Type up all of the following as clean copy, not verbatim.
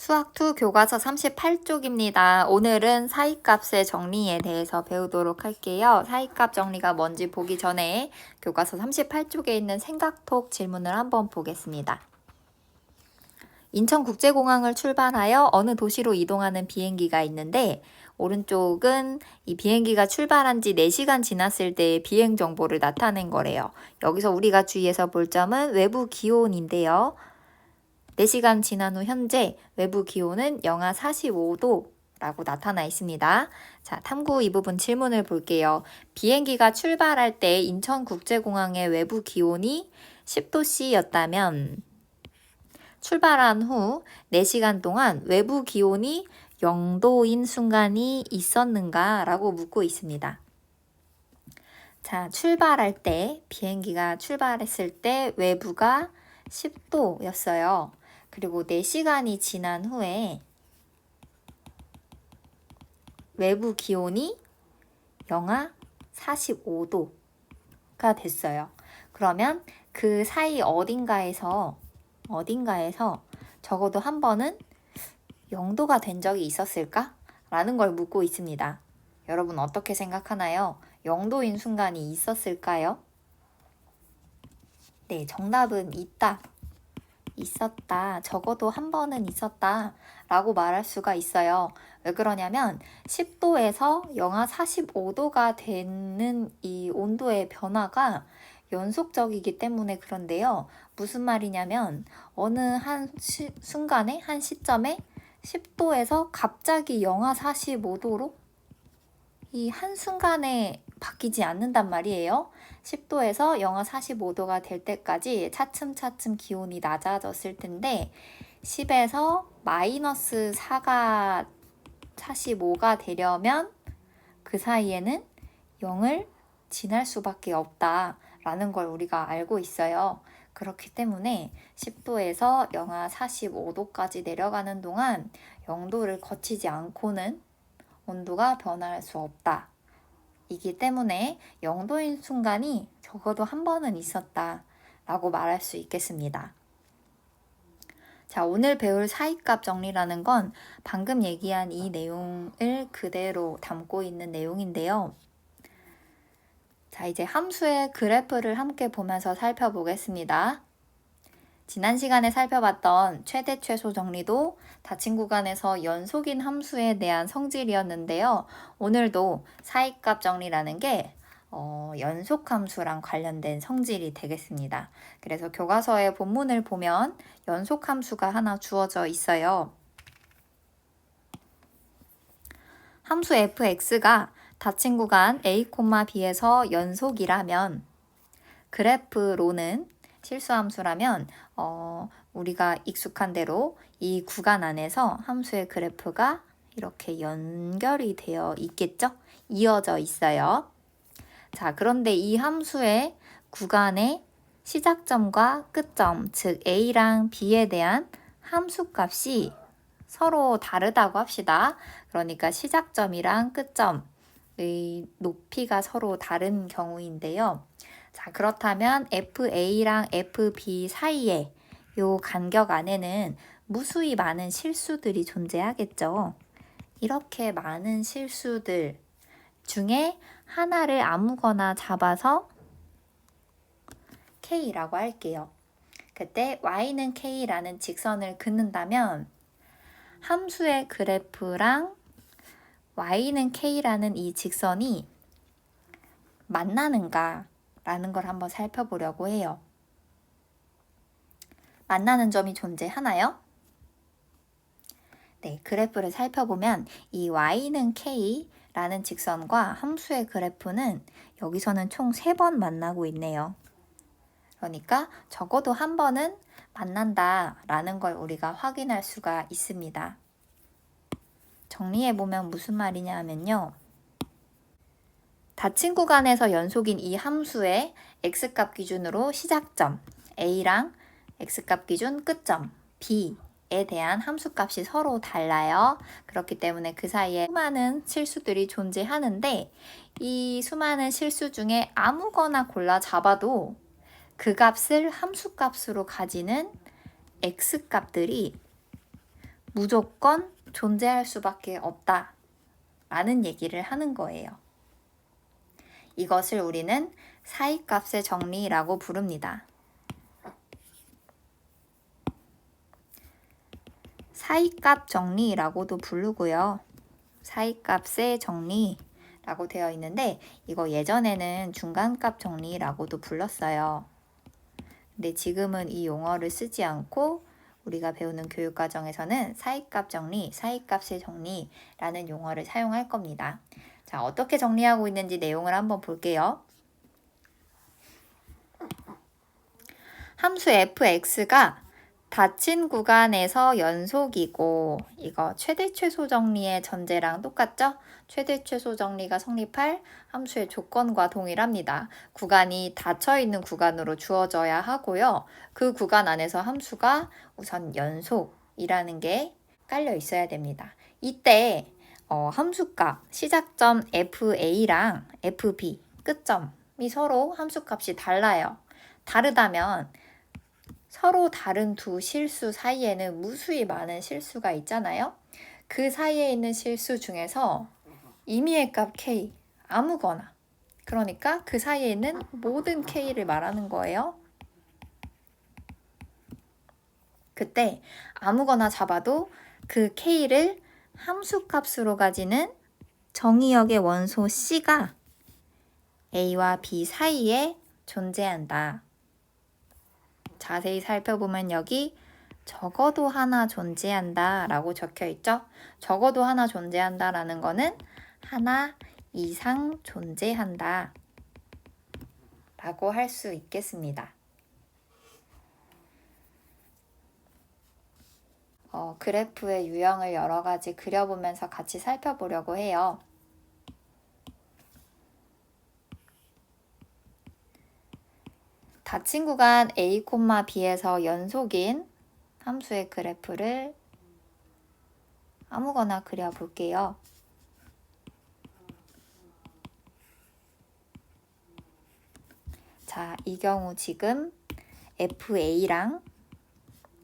수학2 교과서 38쪽입니다. 오늘은 사이값의 정리에 대해서 배우도록 할게요. 사이값 정리가 뭔지 보기 전에 교과서 38쪽에 있는 생각톡 질문을 한번 보겠습니다. 인천국제공항을 출발하여 어느 도시로 이동하는 비행기가 있는데 오른쪽은 이 비행기가 출발한 지 4시간 지났을 때의 비행 정보를 나타낸 거래요. 여기서 우리가 주의해서 볼 점은 외부 기온인데요. 4시간 지난 후 현재 외부 기온은 영하 45도라고 나타나 있습니다. 자, 탐구 이 부분 질문을 볼게요. 비행기가 출발할 때 인천국제공항의 외부 기온이 10도씨였다면 출발한 후 4시간 동안 외부 기온이 0도인 순간이 있었는가? 라고 묻고 있습니다. 자, 출발할 때, 비행기가 출발했을 때 외부가 10도였어요. 그리고 4시간이 지난 후에 외부 기온이 영하 45도가 됐어요. 그러면 그 사이 어딘가에서 적어도 한 번은 0도가 된 적이 있었을까? 라는 걸 묻고 있습니다. 여러분 어떻게 생각하나요? 0도인 순간이 있었을까요? 네, 정답은 있었다. 적어도 한 번은 있었다. 라고 말할 수가 있어요. 왜 그러냐면 10도에서 영하 45도가 되는 이 온도의 변화가 연속적이기 때문에 그런데요. 무슨 말이냐면 어느 한 순간에, 한 시점에 10도에서 갑자기 영하 45도로 이 한순간에 바뀌지 않는단 말이에요. 10도에서 영하 45도가 될 때까지 차츰차츰 기온이 낮아졌을 텐데 10에서 마이너스 4가 45가 되려면 그 사이에는 0을 지날 수밖에 없다라는 걸 우리가 알고 있어요. 그렇기 때문에 10도에서 영하 45도까지 내려가는 동안 0도를 거치지 않고는 온도가 변할 수 없다. 이기 때문에 0도인 순간이 적어도 한 번은 있었다 라고 말할 수 있겠습니다. 자, 오늘 배울 사이값 정리라는 건 방금 얘기한 이 내용을 그대로 담고 있는 내용인데요. 자, 이제 함수의 그래프를 함께 보면서 살펴보겠습니다. 지난 시간에 살펴봤던 최대 최소 정리도 닫힌 구간에서 연속인 함수에 대한 성질이었는데요. 오늘도 사이값 정리라는 게 연속 함수랑 관련된 성질이 되겠습니다. 그래서 교과서의 본문을 보면 연속 함수가 하나 주어져 있어요. 함수 fx가 닫힌 구간 a, b에서 연속이라면 그래프로는 실수함수라면 우리가 익숙한 대로 이 구간 안에서 함수의 그래프가 이렇게 연결이 되어 있겠죠? 이어져 있어요. 자, 그런데 이 함수의 구간의 시작점과 끝점, 즉 a랑 b에 대한 함수값이 서로 다르다고 합시다. 그러니까 시작점이랑 끝점의 높이가 서로 다른 경우인데요. 자, 그렇다면 FA랑 FB 사이에 요 간격 안에는 무수히 많은 실수들이 존재하겠죠. 이렇게 많은 실수들 중에 하나를 아무거나 잡아서 K라고 할게요. 그때 Y는 K라는 직선을 긋는다면 함수의 그래프랑 Y는 K라는 이 직선이 만나는가? 라는 걸 한번 살펴보려고 해요. 만나는 점이 존재하나요? 네, 그래프를 살펴보면 이 y는 k라는 직선과 함수의 그래프는 여기서는 총 3번 만나고 있네요. 그러니까 적어도 한 번은 만난다라는 걸 우리가 확인할 수가 있습니다. 정리해보면 무슨 말이냐 하면요. 닫힌 구간에서 연속인 이 함수의 x값 기준으로 시작점 a랑 x값 기준 끝점 b에 대한 함수값이 서로 달라요. 그렇기 때문에 그 사이에 수많은 실수들이 존재하는데 이 수많은 실수 중에 아무거나 골라 잡아도 그 값을 함수값으로 가지는 x값들이 무조건 존재할 수밖에 없다 라는 얘기를 하는 거예요. 이것을 우리는 사이값의 정리라고 부릅니다. 사이값 정리라고도 부르고요. 사이값의 정리라고 되어 있는데 이거 예전에는 중간값 정리라고도 불렀어요. 근데 지금은 이 용어를 쓰지 않고 우리가 배우는 교육과정에서는 사이값 정리, 사이값의 정리라는 용어를 사용할 겁니다. 자, 어떻게 정리하고 있는지 내용을 한번 볼게요. 함수 fx가 닫힌 구간에서 연속이고 이거 최대 최소 정리의 전제랑 똑같죠? 최대 최소 정리가 성립할 함수의 조건과 동일합니다. 구간이 닫혀 있는 구간으로 주어져야 하고요. 그 구간 안에서 함수가 우선 연속이라는 게 깔려 있어야 됩니다. 이때 함수값 시작점 fa랑 fb 끝점이 서로 함수값이 달라요. 다르다면 서로 다른 두 실수 사이에는 무수히 많은 실수가 있잖아요. 그 사이에 있는 실수 중에서 임의의 값 k 아무거나 그러니까 그 사이에 있는 모든 k를 말하는 거예요. 그때 아무거나 잡아도 그 k를 함수값으로 가지는 정의역의 원소 c가 a와 b 사이에 존재한다. 자세히 살펴보면 여기 적어도 하나 존재한다 라고 적혀 있죠. 적어도 하나 존재한다 라는 거는 하나 이상 존재한다 라고 할 수 있겠습니다. 그래프의 유형을 여러 가지 그려보면서 같이 살펴보려고 해요. 닫힌 구간 a, b에서 연속인 함수의 그래프를 아무거나 그려볼게요. 자, 이 경우 지금 fa랑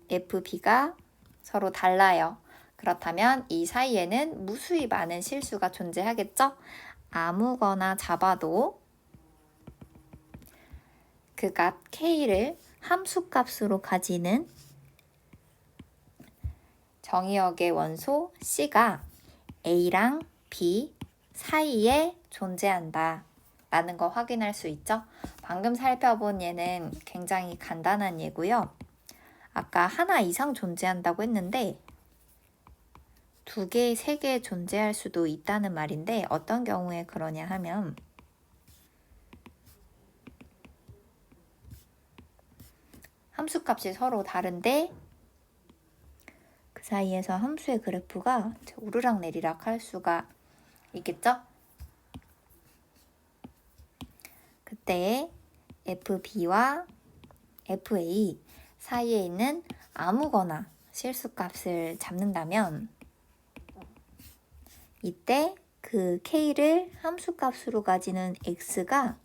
fb가 서로 달라요. 그렇다면 이 사이에는 무수히 많은 실수가 존재하겠죠? 아무거나 잡아도 그 값 k를 함수값으로 가지는 정의역의 원소 c가 a랑 b 사이에 존재한다 라는 거 확인할 수 있죠. 방금 살펴본 예는 굉장히 간단한 예고요. 아까 하나 이상 존재한다고 했는데 2개, 3개 존재할 수도 있다는 말인데 어떤 경우에 그러냐 하면 함수값이 서로 다른데 그 사이에서 함수의 그래프가 오르락 내리락 할 수가 있겠죠? 그때 fb와 fa 사이에 있는 아무거나 실수값을 잡는다면 이때 그 k를 함수값으로 가지는 x가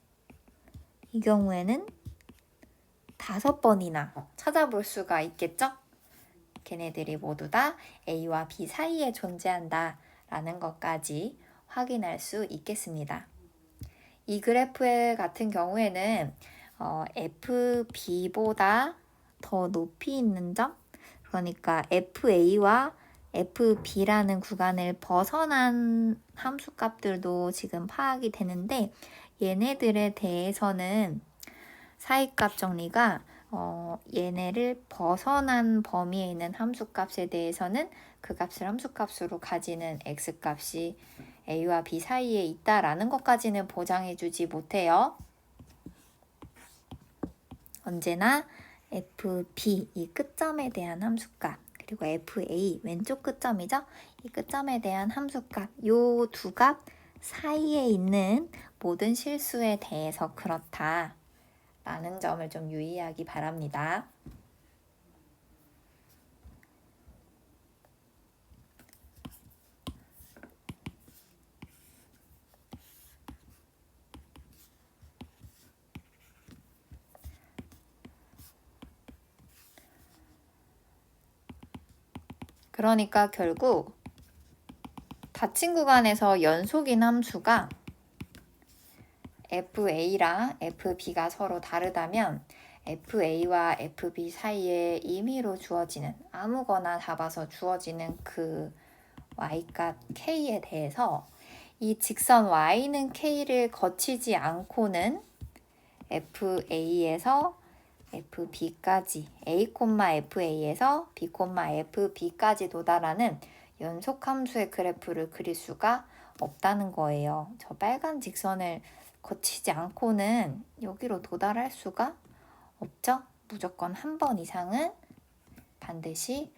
이 경우에는 5번이나 찾아볼 수가 있겠죠? 걔네들이 모두 다 a와 b 사이에 존재한다 라는 것까지 확인할 수 있겠습니다. 이 그래프 같은 경우에는 fb보다 더 높이 있는 점, 그러니까 fa와 fb라는 구간을 벗어난 함수값들도 지금 파악이 되는데 얘네들에 대해서는 사이값 정리가 얘네를 벗어난 범위에 있는 함수값에 대해서는 그 값을 함수값으로 가지는 x값이 a와 b 사이에 있다라는 것까지는 보장해주지 못해요. 언제나 fb 이 끝점에 대한 함수값 그리고 fa 왼쪽 끝점이죠. 이 끝점에 대한 함수값 요 두 값 사이에 있는 모든 실수에 대해서 그렇다 라는 점을 좀 유의하기 바랍니다. 그러니까 결국 닫힌 구간에서 연속인 함수가 FA랑 FB가 서로 다르다면 FA와 FB 사이에 임의로 주어지는 아무거나 잡아서 주어지는 그 y값 K에 대해서 이 직선 Y는 K를 거치지 않고는 FA에서 FB까지 A, FA에서 B, FB까지 도달하는 연속함수의 그래프를 그릴 수가 없다는 거예요. 저 빨간 직선을 거치지 않고는 여기로 도달할 수가 없죠. 무조건 한 번 이상은 반드시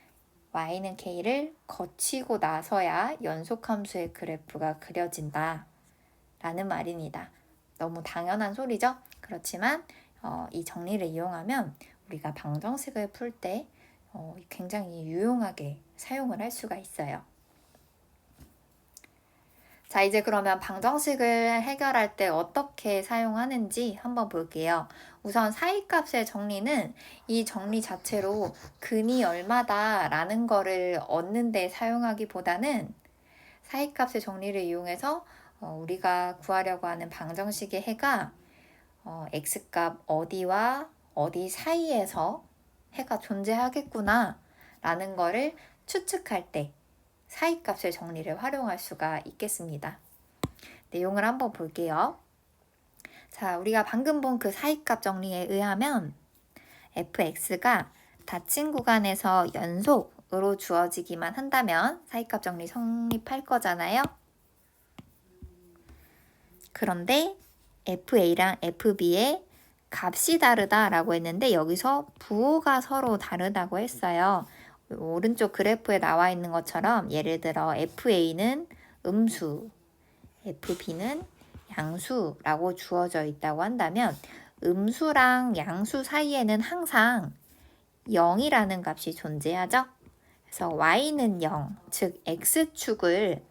y는 k를 거치고 나서야 연속함수의 그래프가 그려진다 라는 말입니다. 너무 당연한 소리죠? 그렇지만 이 정리를 이용하면 우리가 방정식을 풀 때 굉장히 유용하게 사용을 할 수가 있어요. 자, 이제 그러면 방정식을 해결할 때 어떻게 사용하는지 한번 볼게요. 우선 사이값의 정리는 이 정리 자체로 근이 얼마다 라는 거를 얻는 데 사용하기보다는 사이값의 정리를 이용해서 우리가 구하려고 하는 방정식의 해가 x값 어디와 어디 사이에서 해가 존재하겠구나 라는 거를 추측할 때 사이값의 정리를 활용할 수가 있겠습니다. 내용을 한번 볼게요. 자, 우리가 방금 본 그 사이값 정리에 의하면 fx가 닫힌 구간에서 연속으로 주어지기만 한다면 사이값 정리 성립할 거잖아요. 그런데 fa랑 fb의 값이 다르다라고 했는데 여기서 부호가 서로 다르다고 했어요. 오른쪽 그래프에 나와 있는 것처럼 예를 들어 FA는 음수, FB는 양수라고 주어져 있다고 한다면 음수랑 양수 사이에는 항상 0이라는 값이 존재하죠. 그래서 y는 0, 즉 x축을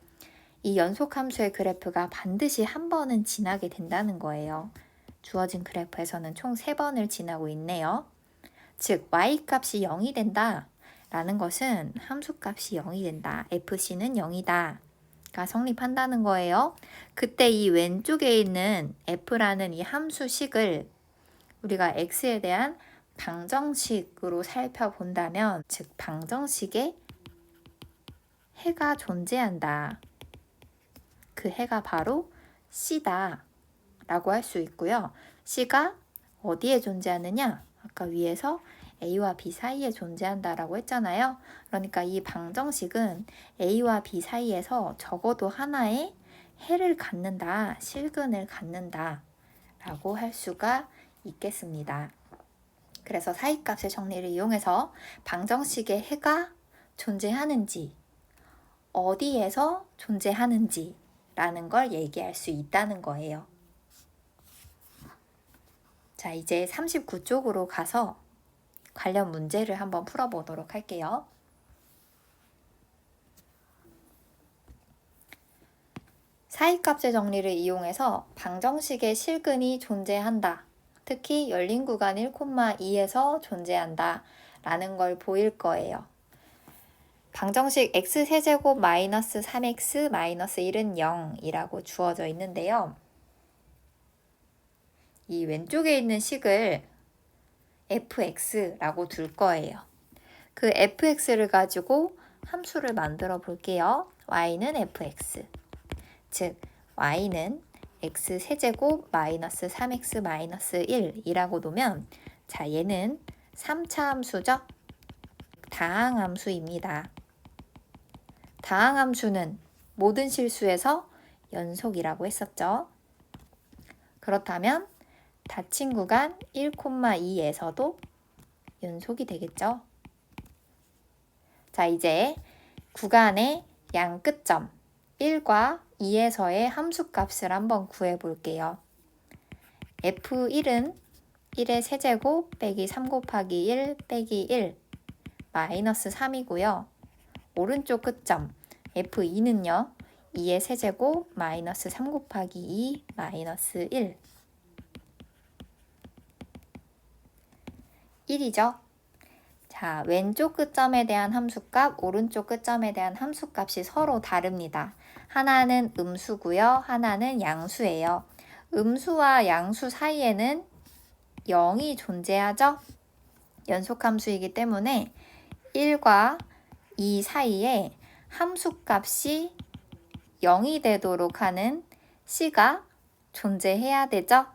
이 연속함수의 그래프가 반드시 한 번은 지나게 된다는 거예요. 주어진 그래프에서는 총 3번을 지나고 있네요. 즉 y값이 0이 된다. 라는 것은 함수값이 0이 된다. FC는 0이다. 가 성립한다는 거예요. 그때 이 왼쪽에 있는 F라는 이 함수식을 우리가 X에 대한 방정식으로 살펴본다면 즉 방정식에 해가 존재한다. 그 해가 바로 C다 라고 할 수 있고요. C가 어디에 존재하느냐? 아까 위에서 A와 B 사이에 존재한다라고 했잖아요. 그러니까 이 방정식은 A와 B 사이에서 적어도 하나의 해를 갖는다, 실근을 갖는다 라고 할 수가 있겠습니다. 그래서 사이값의 정리를 이용해서 방정식의 해가 존재하는지, 어디에서 존재하는지 라는 걸 얘기할 수 있다는 거예요. 자, 이제 39쪽으로 가서 관련 문제를 한번 풀어보도록 할게요. 사이값의 정리를 이용해서 방정식의 실근이 존재한다. 특히 열린 구간 1,2에서 존재한다. 라는 걸 보일 거예요. 방정식 x세제곱 마이너스 3x 마이너스 1은 0이라고 주어져 있는데요. 이 왼쪽에 있는 식을 fx라고 둘 거예요. 그 fx를 가지고 함수를 만들어 볼게요. y는 fx, 즉 y는 x세제곱 마이너스 3x 마이너스 1이라고 놓으면 자, 얘는 3차 함수죠? 다항함수입니다. 다항함수는 모든 실수에서 연속이라고 했었죠. 그렇다면 닫힌 구간 1,2에서도 연속이 되겠죠. 자, 이제 구간의 양 끝점 1과 2에서의 함수값을 한번 구해볼게요. f1은 1의 세제곱 빼기 3 곱하기 1 빼기 1 마이너스 3이고요. 오른쪽 끝점 f2는요. 2의 세제곱 마이너스 3 곱하기 2 마이너스 1 1이죠. 자, 왼쪽 끝점에 대한 함수값, 오른쪽 끝점에 대한 함수값이 서로 다릅니다. 하나는 음수고요. 하나는 양수예요. 음수와 양수 사이에는 0이 존재하죠? 연속함수이기 때문에 1과 2 사이에 함수값이 0이 되도록 하는 C가 존재해야 되죠?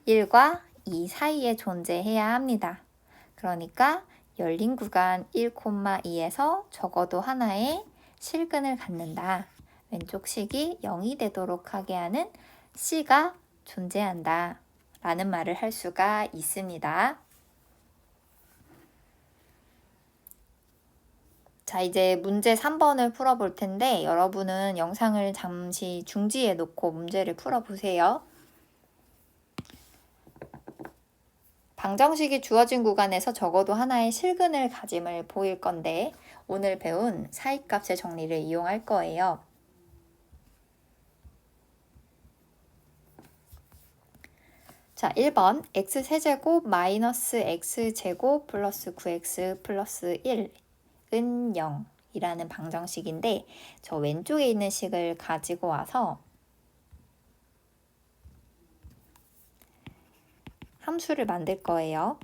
1과 2 사이에 존재해야 합니다. 그러니까 열린 구간 1,2에서 적어도 하나의 실근을 갖는다. 왼쪽 식이 0이 되도록 하게 하는 C가 존재한다. 라는 말을 할 수가 있습니다. 자, 이제 문제 3번을 풀어볼 텐데 여러분은 영상을 잠시 중지해 놓고 문제를 풀어보세요. 방정식이 주어진 구간에서 적어도 하나의 실근을 가짐을 보일 건데 오늘 배운 사이값의 정리를 이용할 거예요. 자, 1번 x세제곱 마이너스 x제곱 플러스 9x 플러스 1은 0이라는 방정식인데 저 왼쪽에 있는 식을 가지고 와서 함수를 만들 거예요.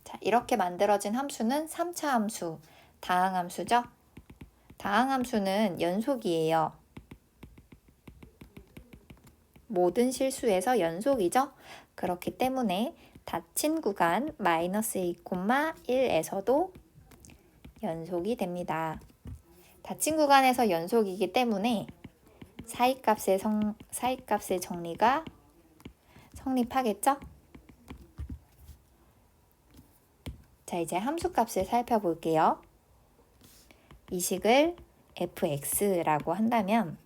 자, 이렇게 만들어진 함수는 3차 함수, 다항함수죠? 다항함수는 연속이에요. 모든 실수에서 연속이죠? 그렇기 때문에 닫힌 구간 마이너스 2,1에서도 연속이 됩니다. 닫힌 구간에서 연속이기 때문에 사이값의 정리가 성립하겠죠? 자, 이제 함수값을 살펴볼게요. 이 식을 fx라고 한다면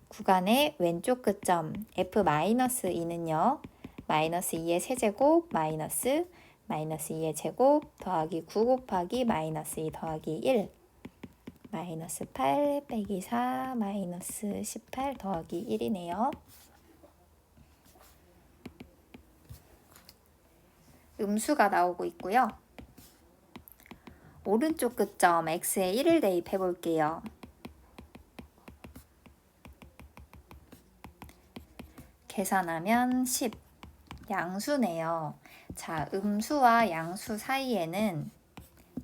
구간의 왼쪽 끝점 f-2는요. 마이너스 2의 세제곱 마이너스 2의 제곱 더하기 9 곱하기 마이너스 2 더하기 1 마이너스 8 빼기 4 마이너스 18 더하기 1이네요. 음수가 나오고 있고요. 오른쪽 끝점 x에 1을 대입해 볼게요. 계산하면 10. 양수네요. 자, 음수와 양수 사이에는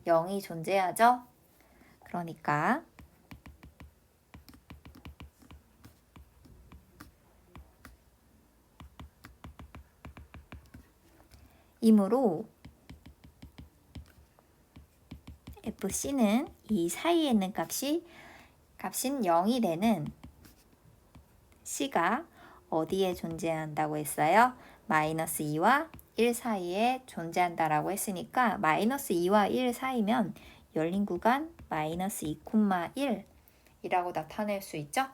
0이 존재하죠? 그러니까 이므로 fc는 이 사이에 있는 값인 0이 되는 c가 어디에 존재한다고 했어요? 마이너스 2와 1 사이에 존재한다라고 했으니까 마이너스 2와 1 사이면 열린 구간 마이너스 2,1이라고 나타낼 수 있죠?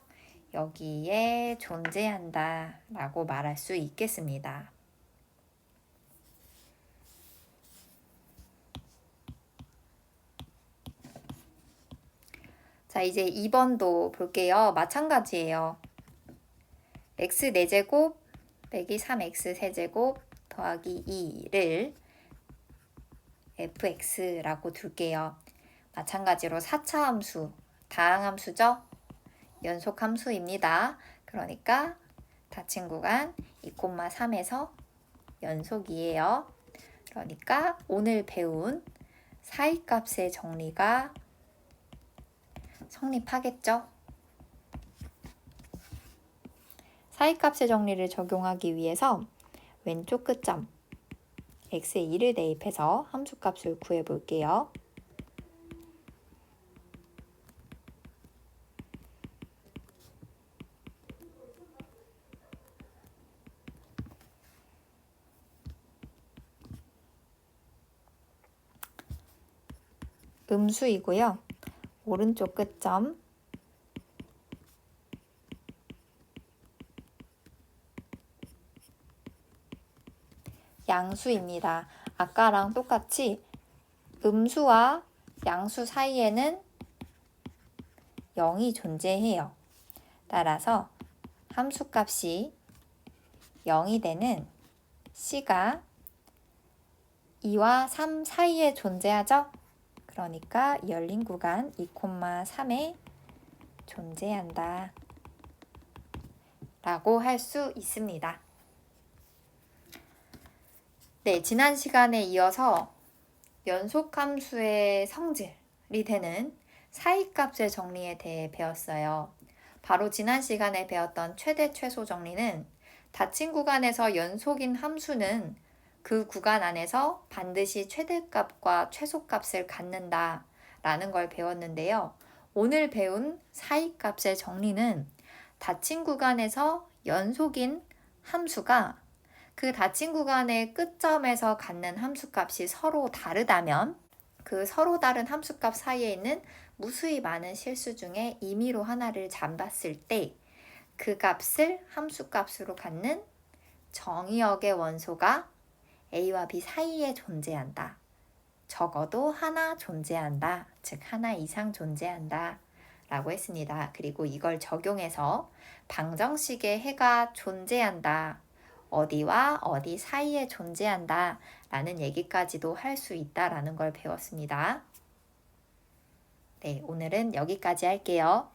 여기에 존재한다 라고 말할 수 있겠습니다. 자, 이제 2번도 볼게요. 마찬가지예요. x 4제곱 빼기 3x 세제곱 더하기 2를 fx라고 둘게요. 마찬가지로 4차 함수, 다항함수죠? 연속함수입니다. 그러니까 닫힌 구간 2,3에서 연속이에요. 그러니까 오늘 배운 사이값의 정리가 성립하겠죠? 사이값의 정리를 적용하기 위해서 왼쪽 끝점 x에 2를 대입해서 함수값을 구해 볼게요. 음수이고요. 오른쪽 끝점 양수입니다. 아까랑 똑같이 음수와 양수 사이에는 0이 존재해요. 따라서 함수값이 0이 되는 C가 2와 3 사이에 존재하죠? 그러니까 열린 구간 2,3에 존재한다 라고 할 수 있습니다. 네, 지난 시간에 이어서 연속함수의 성질이 되는 사이값의 정리에 대해 배웠어요. 바로 지난 시간에 배웠던 최대 최소 정리는 닫힌 구간에서 연속인 함수는 그 구간 안에서 반드시 최대값과 최소값을 갖는다 라는 걸 배웠는데요. 오늘 배운 사이값의 정리는 닫힌 구간에서 연속인 함수가 그 닫힌 구간의 끝점에서 갖는 함수값이 서로 다르다면 그 서로 다른 함수값 사이에 있는 무수히 많은 실수 중에 임의로 하나를 잡았을 때 그 값을 함수값으로 갖는 정의역의 원소가 A와 B 사이에 존재한다. 적어도 하나 존재한다. 즉 하나 이상 존재한다. 라고 했습니다. 그리고 이걸 적용해서 방정식의 해가 존재한다. 어디와 어디 사이에 존재한다. 라는 얘기까지도 할 수 있다라는 걸 배웠습니다. 네, 오늘은 여기까지 할게요.